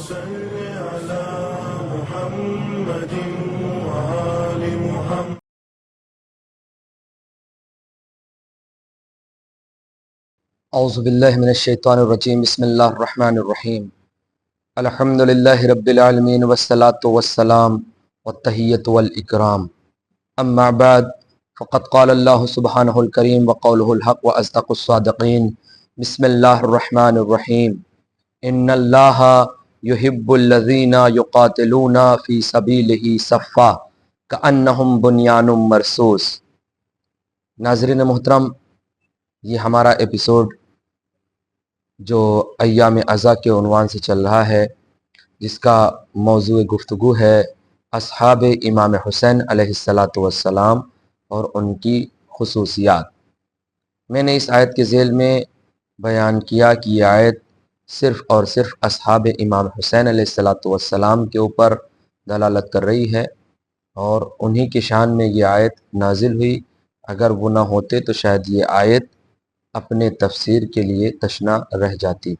صل على محمد وآل محمد. اعوذ باللہ من الشیطان الرجیم. بسم اللہ الرحمن الرحیم. الحمد للہ رب العالمین والصلاة والسلام والتحیۃ والاکرام. اما بعد فقد قال اللہ سبحانہ الکریم وقولہ الحق واصدق الصادقین. بسم اللہ الرحمن الرحیم. ان اللہ یحب الذین یقاتلون فی سبیلہ صفا کأنہم بنیان مرصوص. ناظرین محترم، یہ ہمارا ایپیسوڈ جو ایام عزا کے عنوان سے چل رہا ہے، جس کا موضوع گفتگو ہے اصحاب امام حسین علیہ السلام اور ان کی خصوصیات. میں نے اس آیت کے ذیل میں بیان کیا کہ یہ آیت صرف اور صرف اصحاب امام حسین علیہ السلام کے اوپر دلالت کر رہی ہے، اور انہی کی شان میں یہ آیت نازل ہوئی. اگر وہ نہ ہوتے تو شاید یہ آیت اپنے تفسیر کے لیے تشنا رہ جاتی.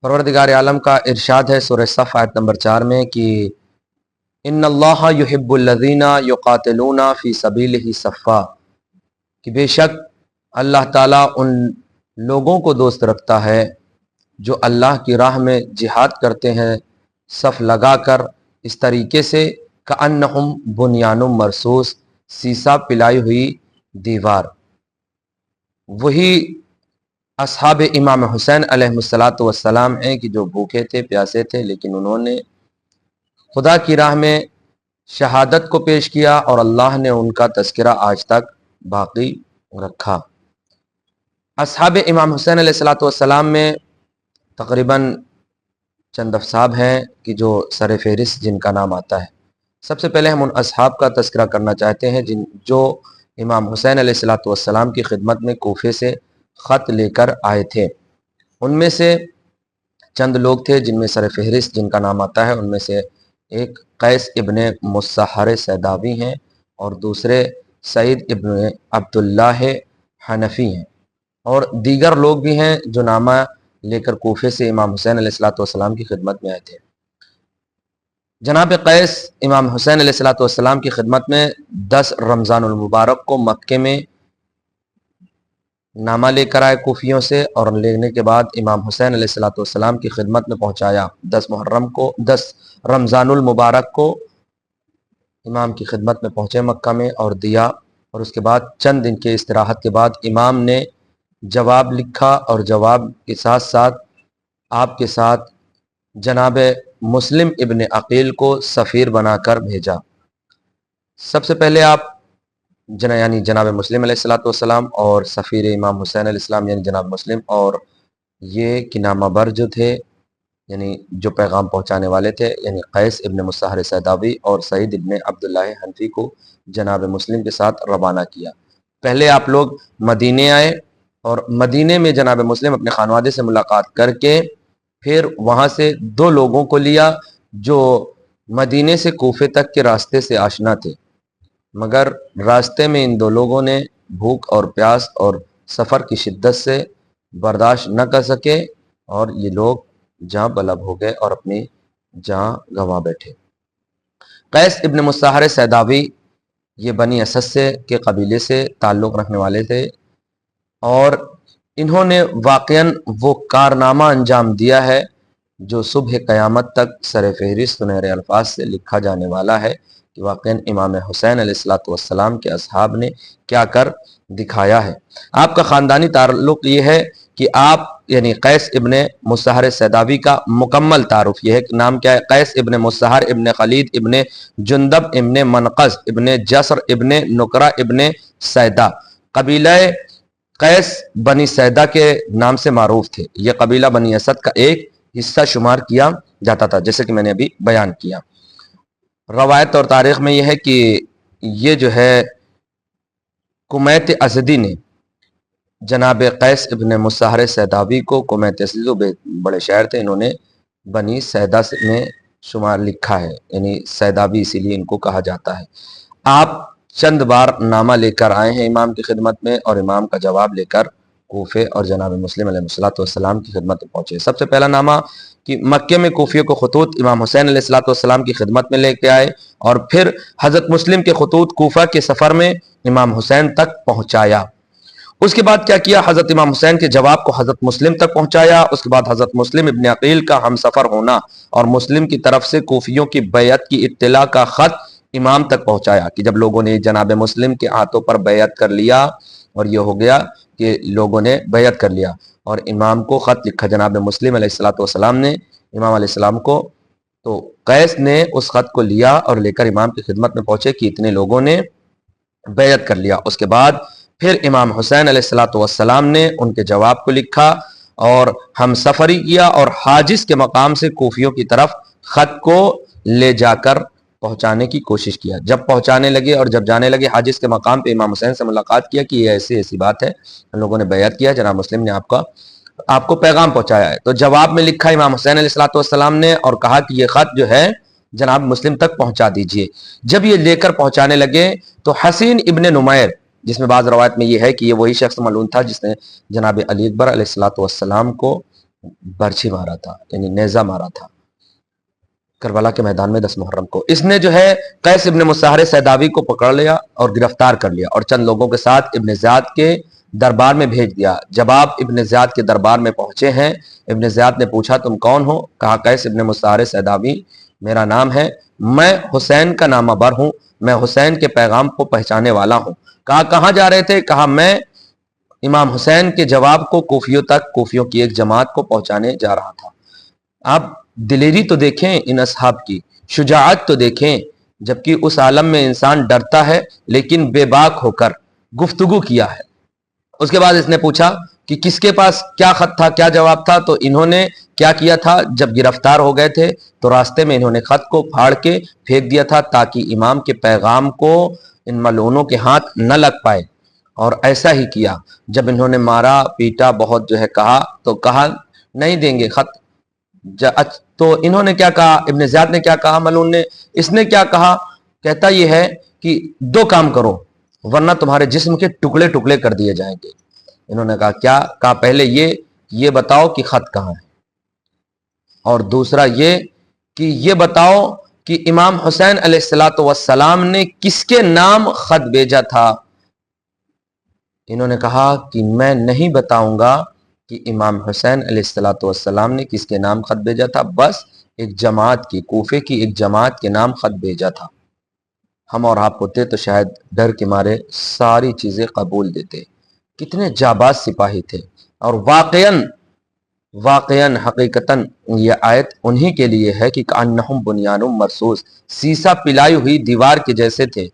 پروردگار عالم کا ارشاد ہے سورہ صف آیت نمبر 4 میں کہ ان اللہ یحب الذین یقاتلون فی سبیلہ صفا، کہ بے شک اللہ تعالیٰ ان لوگوں کو دوست رکھتا ہے جو اللہ کی راہ میں جہاد کرتے ہیں صف لگا کر، اس طریقے سے کأنہم بنیان مرصوص، سیسا پلائی ہوئی دیوار. وہی اصحاب امام حسین علیہ السلام ہیں کہ جو بھوکے تھے، پیاسے تھے، لیکن انہوں نے خدا کی راہ میں شہادت کو پیش کیا، اور اللہ نے ان کا تذکرہ آج تک باقی رکھا. اصحاب امام حسین علیہ السلام میں تقریباً چند افصاب ہیں کہ جو سر فہرست جن کا نام آتا ہے. سب سے پہلے ہم ان اصحاب کا تذکرہ کرنا چاہتے ہیں جو امام حسین علیہ السلام کی خدمت میں کوفے سے خط لے کر آئے تھے. ان میں سے چند لوگ تھے جن میں سر فہرست جن کا نام آتا ہے. ان میں سے ایک قیس ابن مصہر سیداوی ہیں، اور دوسرے سعید ابن عبداللہ حنفی ہیں، اور دیگر لوگ بھی ہیں جو نامہ لے کر کوفے سے امام حسین علیہ السلام کی خدمت میں آئے تھے. جناب قیس امام حسین علیہ السلام کی خدمت میں 10 رمضان المبارک کو مکے میں نامہ لے کر آئے کوفیوں سے، اور لینے کے بعد امام حسین علیہ السلام کی خدمت میں پہنچایا. 10 رمضان المبارک کو امام کی خدمت میں پہنچے مکہ میں اور دیا، اور اس کے بعد چند دن کے استراحت کے بعد امام نے جواب لکھا، اور جواب کے ساتھ ساتھ آپ کے ساتھ جناب مسلم ابن عقیل کو سفیر بنا کر بھیجا. سب سے پہلے آپ یعنی جناب مسلم علیہ السلام اور سفیر امام حسین علیہ السلام یعنی جناب مسلم اور یہ کنامہ بر جو تھے، یعنی جو پیغام پہنچانے والے تھے، یعنی قیس ابن مصہر سیداوی اور سعید ابن عبداللہ حنفی کو جناب مسلم کے ساتھ روانہ کیا. پہلے آپ لوگ مدینے آئے، اور مدینے میں جناب مسلم اپنے خانوادے سے ملاقات کر کے پھر وہاں سے 2 لوگوں کو لیا جو مدینے سے کوفے تک کے راستے سے آشنا تھے، مگر راستے میں ان 2 لوگوں نے بھوک اور پیاس اور سفر کی شدت سے برداشت نہ کر سکے، اور یہ لوگ جاں بلب ہو گئے اور اپنی جاں گنوا بیٹھے. قیس ابن مصہر سیداوی یہ بنی اسد کے قبیلے سے تعلق رکھنے والے تھے، اور انہوں نے واقعاً وہ کارنامہ انجام دیا ہے جو صبح قیامت تک سر فہرست سنہرے الفاظ سے لکھا جانے والا ہے کہ واقعاً امام حسین علیہ السلام کے اصحاب نے کیا کر دکھایا ہے. آپ کا خاندانی تعلق یہ ہے کہ آپ یعنی قیس ابن مصہر سیداوی کا مکمل تعارف یہ ہے کہ نام کیا ہے؟ قیس ابن مصہر ابن خلید ابن جندب ابن منقذ ابن جسر ابن نکرہ ابن سیدہ. قبیلہ قیس بنی سیدہ کے نام سے معروف تھے. یہ قبیلہ بنی اسد کا ایک حصہ شمار کیا جاتا تھا، جیسے کہ میں نے ابھی بیان کیا. روایت اور تاریخ میں یہ ہے کہ یہ جو ہے کمیت اسدی نے جناب قیس ابن مصہر سیداوی کو، کمیت اسدی بڑے شاعر تھے، انہوں نے بنی سیدہ میں شمار لکھا ہے، یعنی سیداوی اسی لیے ان کو کہا جاتا ہے. آپ چند بار نامہ لے کر آئے ہیں امام کی خدمت میں، اور امام کا جواب لے کر کوفے اور جناب مسلم علیہ الصلوۃ والسلام کی خدمت میں پہنچے۔ سب سے پہلا نامہ کہ مکے میں کوفیوں کو خطوط امام حسین علیہ الصلوۃ والسلام کی خدمت میں لے کے آئے، اور پھر حضرت مسلم کے خطوط کوفہ کے سفر میں امام حسین تک پہنچایا۔ اس کے بعد کیا کیا؟ حضرت امام حسین کے جواب کو حضرت مسلم تک پہنچایا۔ اس کے بعد حضرت مسلم ابن عقیل کا ہم سفر ہونا اور مسلم کی طرف سے کوفیوں کی بیعت کی اطلاع کا خط امام تک پہنچایا، کہ جب لوگوں نے جناب مسلم کے ہاتھوں پر بیعت کر لیا، اور یہ ہو گیا کہ لوگوں نے بیعت کر لیا، اور امام کو خط لکھا جناب مسلم علیہ الصلوۃ والسلام نے امام علیہ السلام کو، تو قیس نے اس خط کو لیا اور لے کر امام کی خدمت میں پہنچے کہ اتنے لوگوں نے بیعت کر لیا۔ اس کے بعد پھر امام حسین علیہ الصلوۃ والسلام نے ان کے جواب کو لکھا اور ہم سفری کیا، اور حاجز کے مقام سے کوفیوں کی طرف خط کو لے جا کر پہنچانے کی کوشش کیا۔ جب پہنچانے لگے اور جب جانے لگے حاجز کے مقام پہ امام حسین سے ملاقات کیا کہ یہ ایسی ایسی بات ہے، ہم لوگوں نے بیعت کیا، جناب مسلم نے آپ کو پیغام پہنچایا ہے۔ تو جواب میں لکھا امام حسین علیہ الصلوۃ والسلام نے اور کہا کہ یہ خط جو ہے جناب مسلم تک پہنچا دیجئے۔ جب یہ لے کر پہنچانے لگے تو حسین ابن نمیر، جس میں بعض روایت میں یہ ہے کہ یہ وہی شخص ملعون تھا جس نے جناب علی اکبر علیہ الصلوۃ والسلام کو برچھی مارا تھا، یعنی نیزہ مارا تھا کربلا کے میدان میں 10 محرم کو۔ اس نے جو ہے قیس ابن مصاہر سیداوی کو پکڑ لیا اور گرفتار کر لیا، اور چند لوگوں کے ساتھ ابن زیاد کے دربار میں بھیج دیا۔ جب آپ ابن زیاد کے دربار میں پہنچے ہیں، ابن زیاد نے پوچھا تم کون ہو؟ کہا قیس ابن مصاہر سیداوی میرا نام ہے، میں حسین کا نامہ بر ہوں، میں حسین کے پیغام کو پہنچانے والا ہوں۔ کہا کہاں جا رہے تھے؟ کہا میں امام حسین کے جواب کو کوفیوں کی ایک جماعت کو پہنچانے جا رہا تھا۔ آپ دلیری تو دیکھیں ان اصحاب کی، شجاعت تو دیکھیں، جبکہ اس عالم میں انسان ڈرتا ہے لیکن بے باک ہو کر گفتگو کیا ہے۔ اس کے بعد اس نے پوچھا کہ کس کے پاس کیا خط تھا، کیا جواب تھا؟ تو انہوں نے کیا کیا تھا، جب گرفتار ہو گئے تھے تو راستے میں انہوں نے خط کو پھاڑ کے پھینک دیا تھا تاکہ امام کے پیغام کو ان ملعونوں کے ہاتھ نہ لگ پائے، اور ایسا ہی کیا۔ جب انہوں نے مارا پیٹا بہت جو ہے کہا، تو کہا نہیں دیں گے خط۔ تو انہوں نے کیا کہا، ابن زیاد نے کیا کہا، ملعون نے، اس نے کیا کہا، کہتا یہ ہے کہ 2 کام کرو ورنہ تمہارے جسم کے ٹکڑے ٹکڑے کر دیے جائیں گے۔ انہوں نے کہا کیا؟ کہا پہلے یہ بتاؤ کہ خط کہاں ہے، اور دوسرا یہ کہ یہ بتاؤ کہ امام حسین علیہ الصلوۃ والسلام نے کس کے نام خط بھیجا تھا۔ انہوں نے کہا کہ میں نہیں بتاؤں گا کہ امام حسین علیہ الصلوۃ والسلام نے کس کے نام خط بھیجا تھا، بس ایک جماعت کی، کوفے کی ایک جماعت کے نام خط بھیجا تھا۔ ہم اور آپ ہوتے تو شاید ڈر کے مارے ساری چیزیں قبول دیتے۔ کتنے جاباز سپاہی تھے، اور واقعاً حقیقتاً یہ آیت انہی کے لیے ہے کہ کأنہم بنیان مرصوص، سیسا پلائی ہوئی دیوار کے جیسے تھے۔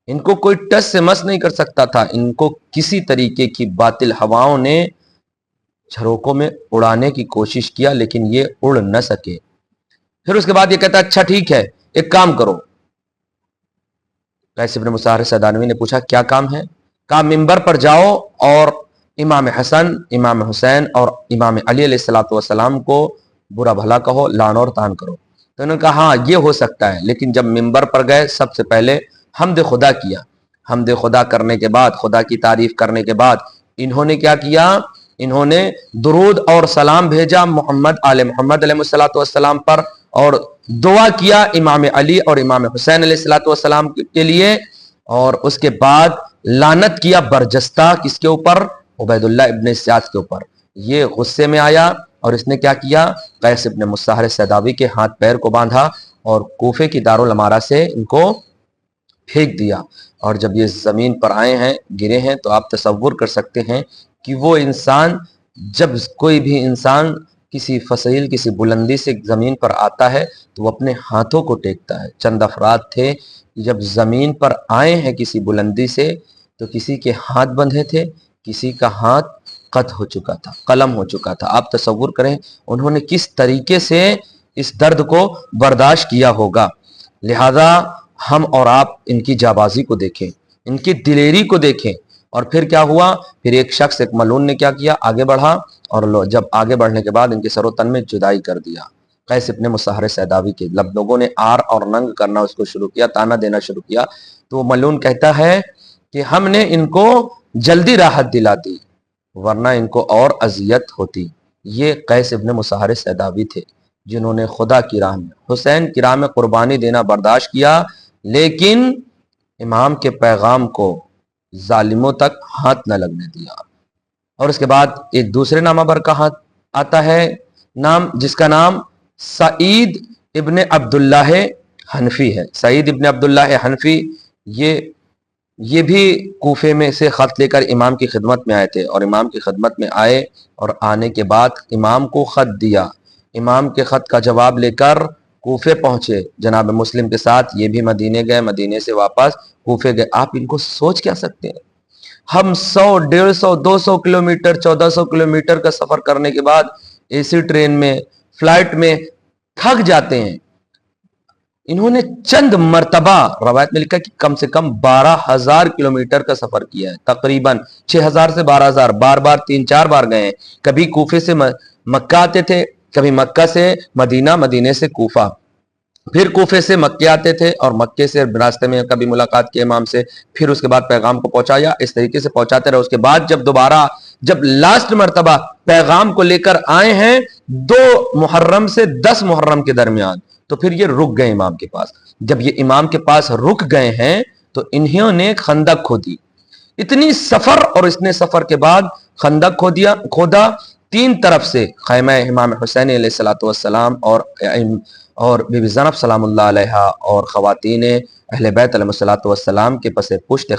ان کو کوئی ٹس سے مس نہیں کر سکتا تھا، ان کو کسی طریقے کی باطل ہواؤں نے جھروکوں میں اڑانے کی کوشش کیا لیکن یہ اڑ نہ سکے۔ پھر اس کے بعد یہ کہتا ہے اچھا ٹھیک ہے ایک کام کرو۔ قیس ابن مصاہر سیدانوی نے پوچھا کیا کام ہے؟ کہا ممبر پر جاؤ اور امام حسن، امام حسین اور امام علی علیہ الصلوۃ والسلام کو برا بھلا کہو، لعن اور طعن کرو۔ تو انہوں نے کہا ہاں یہ ہو سکتا ہے، لیکن جب ممبر پر گئے سب سے پہلے حمد خدا کیا۔ حمد خدا کرنے کے بعد، خدا کی تعریف کرنے کے بعد انہوں نے کیا کیا؟ انہوں نے درود اور سلام بھیجا محمد آل محمد علیہ الصلوۃ والسلام پر، اور دعا کیا امام علی اور امام حسین علیہ الصلوۃ والسلام کے لیے، اور اس کے بعد لعنت کیا برجستہ کس کے اوپر؟ عبید اللہ ابن زیاد کے اوپر۔ یہ غصے میں آیا اور اس نے کیا کیا؟ قیس ابن مصاہر سیداوی کے ہاتھ پیر کو باندھا اور کوفے کی دارالامارہ سے ان کو پھینک دیا، اور جب یہ زمین پر آئے ہیں، گرے ہیں، تو آپ تصور کر سکتے ہیں کہ وہ انسان، جب کوئی بھی انسان کسی فصیل کسی بلندی سے زمین پر آتا ہے تو وہ اپنے ہاتھوں کو ٹیکتا ہے۔ چند افراد تھے جب زمین پر آئے ہیں کسی بلندی سے تو کسی کے ہاتھ بندھے تھے، کسی کا ہاتھ قطع ہو چکا تھا، قلم ہو چکا تھا۔ آپ تصور کریں انہوں نے کس طریقے سے اس درد کو برداشت کیا ہوگا۔ لہذا ہم اور آپ ان کی جابازی کو دیکھیں، ان کی دلیری کو دیکھیں۔ اور پھر کیا ہوا؟ پھر ایک شخص، ایک ملعون نے کیا کیا؟ آگے بڑھا، اور جب آگے بڑھنے کے بعد ان کے سر و تن میں جدائی کر دیا۔ قیس ابن مصاہر سیداوی کے لوگوں نے آر اور ننگ کرنا اس کو شروع کیا، تانا دینا شروع کیا، تو وہ ملعون کہتا ہے کہ ہم نے ان کو جلدی راحت دلا دی، ورنہ ان کو اور اذیت ہوتی۔ یہ قیس ابن مسحر سیداوی تھے جنہوں نے خدا کی راہ میں، حسین کی راہ میں قربانی دینا برداشت کیا، لیکن امام کے پیغام کو ظالموں تک ہاتھ نہ لگنے دیا۔ اور اس کے بعد ایک دوسرے نامہ بر کا ہاتھ آتا ہے، نام جس کا نام سعید ابن عبداللہ حنفی ہے۔ سعید ابن عبداللہ حنفی یہ بھی کوفے میں سے خط لے کر امام کی خدمت میں آئے تھے، اور امام کی خدمت میں آئے اور آنے کے بعد امام کو خط دیا۔ امام کے خط کا جواب لے کر کوفے پہنچے جناب مسلم کے ساتھ، یہ بھی مدینے گئے، مدینے سے واپس کوفے گئے۔ آپ ان کو سوچ کیا سکتے ہیں؟ ہم 100 150 200 کلومیٹر 1400 کلومیٹر کا سفر کرنے کے بعد اے سی ٹرین میں، فلائٹ میں تھک جاتے ہیں، انہوں نے چند مرتبہ روایت میں لکھا کہ کم سے کم 12,000 کلومیٹر کا سفر کیا ہے، تقریباً 6,000 سے 12,000، بار 3-4 بار گئے ہیں۔ کبھی کوفے سے مکہ آتے تھے، کبھی مکہ سے مدینہ، مدینے سے کوفہ، پھر کوفے سے مکے آتے تھے اور مکے سے راستے میں کبھی ملاقات کی امام سے، پھر اس کے بعد پیغام کو پہنچایا، اس طریقے سے پہنچاتے رہے۔ اس کے بعد جب لاسٹ مرتبہ پیغام کو لے کر آئے ہیں 2 محرم سے 10 محرم کے درمیان، تو پھر یہ رک گئے امام کے پاس۔ جب یہ امام کے پاس رک گئے ہیں تو انہوں نے خندق کھودی، اتنی سفر، اور اس نے سفر کے بعد خندق کھودا 3 طرف سے، خیمہ امام حسین علیہ الصلوۃ والسلام اور بی بی زینب سلام اللہ علیہا اور خواتین اہل بیت علیہ الصلوۃ والسلام کے پس پشت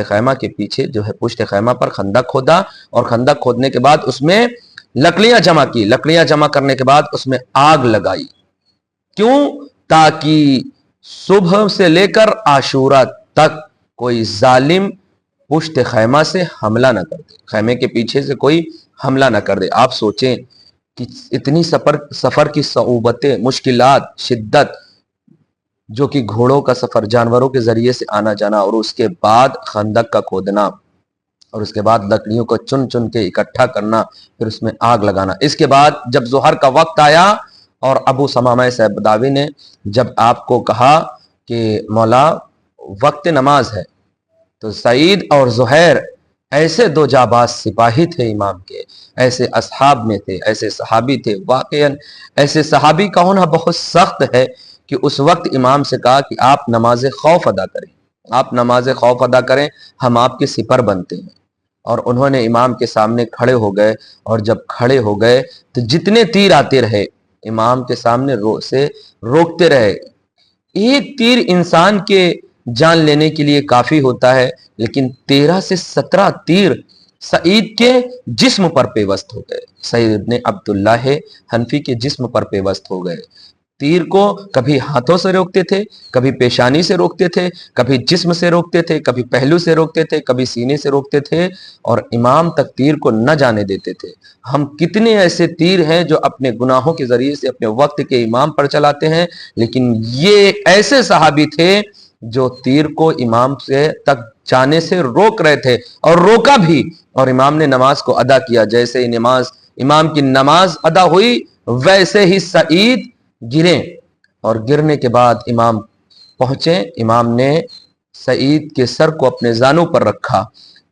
خیمہ کے پیچھے جو ہے پشت خیمہ پر خندق کھودا، اور خندق کھودنے کے بعد اس میں لکڑیاں جمع کی، لکڑیاں جمع کرنے کے بعد اس میں آگ لگائی۔ کیوں؟ تاکہ صبح سے لے کر عاشورہ تک کوئی ظالم پشت خیمہ سے حملہ نہ کر دے، خیمے کے پیچھے سے کوئی حملہ نہ کر دے۔ آپ سوچیں کہ اتنی سفر کی صعوبتیں، مشکلات، شدت، جو کہ گھوڑوں کا سفر، جانوروں کے ذریعے سے آنا جانا، اور اس کے بعد خندق کا کھودنا، اور اس کے بعد لکڑیوں کو چن چن کے اکٹھا کرنا، پھر اس میں آگ لگانا۔ اس کے بعد جب ظہر کا وقت آیا اور ابو ثمامہ سیداوی نے جب آپ کو کہا کہ مولا وقت نماز ہے، تو سعید اور زہیر ایسے 2 جاباز سپاہی تھے امام کے، ایسے اصحاب میں تھے، ایسے صحابی تھے، واقعاً ایسے صحابی کا ہونا بہت سخت ہے کہ اس وقت امام سے کہا کہ آپ نماز خوف ادا کریں، آپ نماز خوف ادا کریں، ہم آپ کے سپر بنتے ہیں۔ اور انہوں نے امام کے سامنے کھڑے ہو گئے، اور جب کھڑے ہو گئے تو جتنے تیر آتے رہے امام کے سامنے سے روکتے رہے۔ ایک تیر انسان کے جان لینے کے لیے کافی ہوتا ہے، لیکن 13 سے 17 تیر سعید کے جسم پر پیوست ہو گئے، سعید ابن عبداللہ حنفی کے جسم پر پیوست ہو گئے۔ تیر کو کبھی ہاتھوں سے روکتے تھے، کبھی پیشانی سے روکتے تھے، کبھی جسم سے روکتے تھے، کبھی پہلو سے روکتے تھے، کبھی سینے سے روکتے تھے، اور امام تک تیر کو نہ جانے دیتے تھے۔ ہم کتنے ایسے تیر ہیں جو اپنے گناہوں کے ذریعے سے اپنے وقت کے امام پر چلاتے ہیں، لیکن یہ ایسے صحابی تھے جو تیر کو امام سے تک جانے سے روک رہے تھے، اور روکا بھی، اور امام نے نماز کو ادا کیا۔ جیسے ہی امام کی نماز ادا ہوئی، ویسے ہی سعید گرے، اور گرنے کے بعد امام پہنچے، امام نے سعید کے سر کو اپنے زانوں پر رکھا،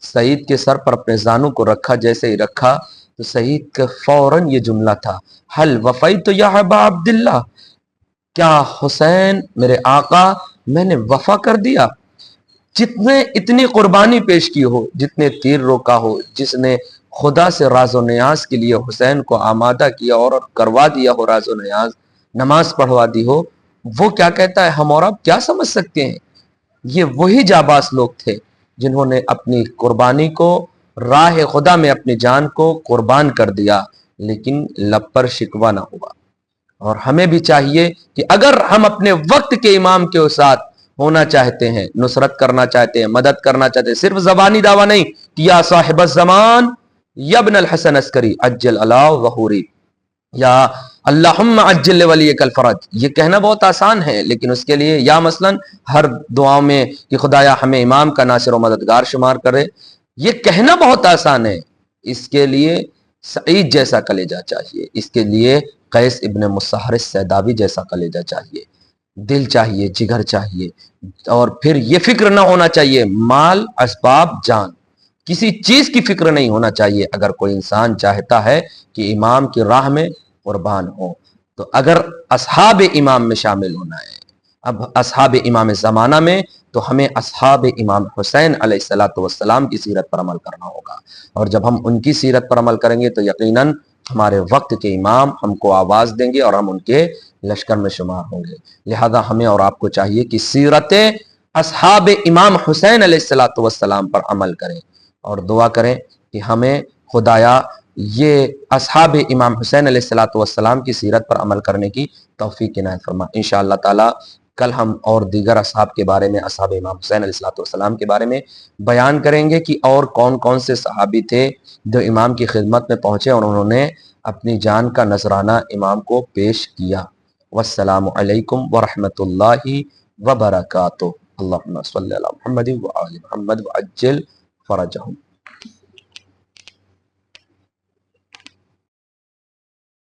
سعید کے سر پر اپنے زانوں کو رکھا۔ جیسے ہی رکھا تو سعید کا فوراً یہ جملہ تھا، حل وفیت یا ابا عبداللہ، کیا حسین میرے آقا میں نے وفا کر دیا؟ جتنے اتنی قربانی پیش کی ہو، جتنے تیر روکا ہو، جس نے خدا سے راز و نیاز کے لیے حسین کو آمادہ کیا اور کروا دیا ہو، راز و نیاز نماز پڑھوا دی ہو، وہ کیا کہتا ہے؟ ہم اور آپ کیا سمجھ سکتے ہیں؟ یہ وہی جاباز لوگ تھے جنہوں نے اپنی قربانی کو، راہ خدا میں اپنی جان کو قربان کر دیا، لیکن لب پر شکوہ نہ ہوا۔ اور ہمیں بھی چاہیے کہ اگر ہم اپنے وقت کے امام کے ساتھ ہونا چاہتے ہیں، نصرت کرنا چاہتے ہیں، مدد کرنا چاہتے ہیں، صرف زبانی دعویٰ نہیں کہ یا صاحب الزمان یا ابن الحسن عسکری عجل علا ظہوری، یا اللہم عجل ولیک الفرج، یہ کہنا بہت آسان ہے، لیکن اس کے لیے یا مثلا ہر دعاؤں میں کہ خدایا ہمیں امام کا ناصر و مددگار شمار کرے، یہ کہنا بہت آسان ہے۔ اس کے لیے سعید جیسا کلیجہ چاہیے، اس کے لیے قیس ابن مسحر سیداوی جیسا کلیجہ چاہیے، دل چاہیے، جگر چاہیے، اور پھر یہ فکر نہ ہونا چاہیے مال، اسباب، جان، کسی چیز کی فکر نہیں ہونا چاہیے اگر کوئی انسان چاہتا ہے کہ امام کی راہ میں قربان ہو تو اگر اصحاب امام میں شامل ہونا ہے. اب اصحاب امام زمانہ میں تو ہمیں اصحاب امام حسین علیہ السلام کی سیرت پر عمل کرنا ہوگا، اور جب ہم ان کی سیرت پر عمل کریں گے تو یقیناً ہمارے وقت کے امام ہم کو آواز دیں گے اور ہم ان کے لشکر میں شمار ہوں گے. لہذا ہمیں اور آپ کو چاہیے کہ سیرت اصحاب امام حسین علیہ السلام پر عمل کریں اور دعا کریں کہ ہمیں خدایا یہ اصحاب امام حسین علیہ السلام کی سیرت پر عمل کرنے کی توفیق عنایت فرما. انشاءاللہ تعالی کل ہم اور دیگر اصحاب کے بارے میں، اصحاب امام حسین علیہ السلام کے بارے میں بیان کریں گے کہ اور کون کون سے صحابی تھے جو امام کی خدمت میں پہنچے اور انہوں نے اپنی جان کا نذرانہ امام کو پیش کیا. والسلام علیکم ورحمۃ اللہ وبرکاتہ. اللہم صلی علی محمد وآل محمد وعجل فرجہم.